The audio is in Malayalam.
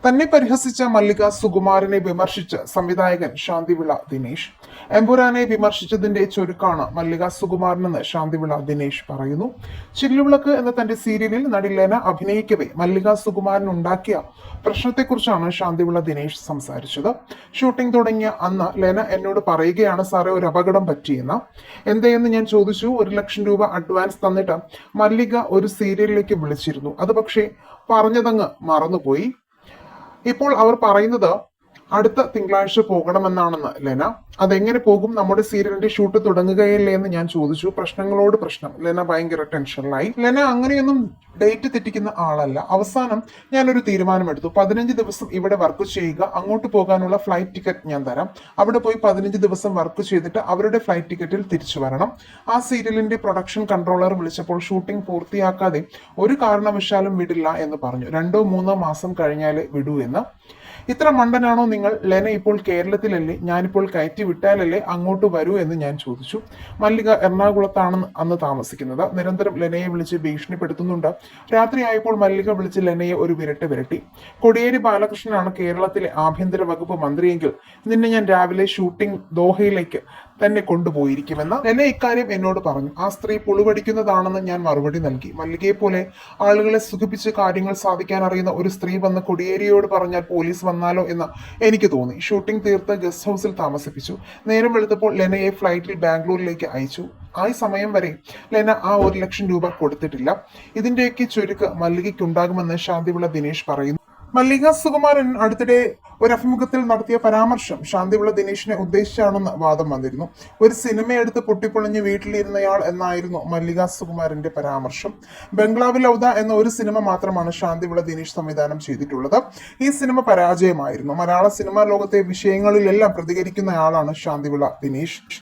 തന്നെ പരിഹസിച്ച മല്ലിക സുകുമാരനെ വിമർശിച്ച് സംവിധായകൻ ശാന്തിവിള ദിനേശ്. എമ്പുരാനെ വിമർശിച്ചതിന്റെ ചുരുക്കാണ് മല്ലിക സുകുമാരനെന്ന് ശാന്തിവിള ദിനേശ് പറയുന്നു. ചില്ലുവിളക്ക് എന്ന തന്റെ സീരിയലിൽ നടി ലെന അഭിനയിക്കവേ മല്ലിക സുകുമാരൻ ഉണ്ടാക്കിയ പ്രശ്നത്തെക്കുറിച്ചാണ് ശാന്തിവിള ദിനേശ് സംസാരിച്ചത്. ഷൂട്ടിംഗ് തുടങ്ങിയ അന്ന് ലെന എന്നോട് പറയുകയാണ്, സാറേ ഒരു അപകടം പറ്റിയെന്ന്. എന്തേന്ന് ഞാൻ ചോദിച്ചു. 1,00,000 രൂപ അഡ്വാൻസ് തന്നിട്ട് മല്ലിക ഒരു സീരിയലിലേക്ക് വിളിച്ചിരുന്നു. അത് പക്ഷേ പറഞ്ഞതങ്ങ് മറന്നുപോയി. ഇപ്പോൾ അവർ പറയുന്നത് അടുത്ത തിങ്കളാഴ്ച പോകണമെന്നാണെന്ന് ലെന. അതെങ്ങനെ പോകും? നമ്മുടെ സീരിയലിന്റെ ഷൂട്ട് തുടങ്ങുകയല്ലേ എന്ന് ഞാൻ ചോദിച്ചു. പ്രശ്നങ്ങളോട് പ്രശ്നം. ലെന ഭയങ്കര ടെൻഷനിലായി. ലെന അങ്ങനെയൊന്നും ഡേറ്റ് തെറ്റിക്കുന്ന ആളല്ല. അവസാനം ഞാനൊരു തീരുമാനമെടുത്തു. 15 ദിവസം ഇവിടെ വർക്ക് ചെയ്യുക, അങ്ങോട്ട് പോകാനുള്ള ഫ്ലൈറ്റ് ടിക്കറ്റ് ഞാൻ തരാം. അവിടെ പോയി 15 ദിവസം വർക്ക് ചെയ്തിട്ട് അവരുടെ ഫ്ലൈറ്റ് ടിക്കറ്റിൽ തിരിച്ചു വരണം. ആ സീരിയലിന്റെ പ്രൊഡക്ഷൻ കൺട്രോളർ വിളിച്ചപ്പോൾ ഷൂട്ടിംഗ് പൂർത്തിയാക്കാതെ ഒരു കാരണവശാലും വിടില്ല എന്ന് പറഞ്ഞു. 2-3 മാസം കഴിഞ്ഞാലേ വിടൂ എന്ന്. ഇത്ര മണ്ടനാണോ നിങ്ങൾ? ലെന ഇപ്പോൾ കേരളത്തിലല്ലേ, ഞാനിപ്പോൾ കയറ്റി വിട്ടാലല്ലേ അങ്ങോട്ട് വരൂ എന്ന് ഞാൻ ചോദിച്ചു. മല്ലിക എറണാകുളത്താണ് അന്ന് താമസിക്കുന്നത്. നിരന്തരം ലെനയെ വിളിച്ച് ഭീഷണിപ്പെടുത്തുന്നുണ്ട്. രാത്രിയായപ്പോൾ മല്ലിക വിളിച്ച് ലെനയെ ഒരു വിരട്ടി. കോടിയേരി ബാലകൃഷ്ണനാണ് കേരളത്തിലെ ആഭ്യന്തര വകുപ്പ് മന്ത്രിയെങ്കിൽ നിന്നെ ഞാൻ രാവിലെ ഷൂട്ടിംഗ് ദോഹയിലേക്ക് തന്നെ കൊണ്ടുപോയിരിക്കുമെന്ന് ലെന ഇക്കാര്യം എന്നോട് പറഞ്ഞു. ആ സ്ത്രീ പുളുവടിക്കുന്നതാണെന്ന് ഞാൻ മറുപടി നൽകി. മല്ലികയെ പോലെ ആളുകളെ സുഖിപ്പിച്ച് കാര്യങ്ങൾ സാധിക്കാൻ അറിയുന്ന ഒരു സ്ത്രീ വന്ന് കോടിയേരിയോട് പറഞ്ഞാൽ പോലീസ് വന്നാലോ എന്ന് എനിക്ക് തോന്നി. ഷൂട്ടിംഗ് തീർത്ത് ഗസ്റ്റ് ഹൗസിൽ താമസിപ്പിച്ചു. നേരം വെളുത്തപ്പോൾ ലെനയെ ഫ്ലൈറ്റിൽ ബാംഗ്ലൂരിലേക്ക് അയച്ചു. ആ സമയം വരെ ലെന ആ 1,00,000 രൂപ കൊടുത്തിട്ടില്ല. ഇതിന്റെയൊക്കെ ചുരുക്ക് മല്ലികയ്ക്കുണ്ടാകുമെന്ന് ശാന്തിവിള ദിനേശ് പറയുന്നു. മല്ലിക സുകുമാരൻ അടുത്തിടെ ഒരു അഭിമുഖത്തിൽ നടത്തിയ പരാമർശം ശാന്തിവിള ദിനേശിനെ ഉദ്ദേശിച്ചാണെന്ന് വാദം വന്നിരുന്നു. ഒരു സിനിമയെടുത്ത് പൊട്ടിപ്പൊളിഞ്ഞ് വീട്ടിലിരുന്നയാൾ എന്നായിരുന്നു മല്ലിക സുകുമാരന്റെ പരാമർശം. ബംഗ്ലാവിൽ ഔദ എന്ന ഒരു സിനിമ മാത്രമാണ് ശാന്തിവിള ദിനേശ് സംവിധാനം ചെയ്തിട്ടുള്ളത്. ഈ സിനിമ പരാജയമായിരുന്നു. മലയാള സിനിമാ ലോകത്തെ വിഷയങ്ങളിലെല്ലാം പ്രതികരിക്കുന്നയാളാണ് ശാന്തിവിള ദിനേശ്.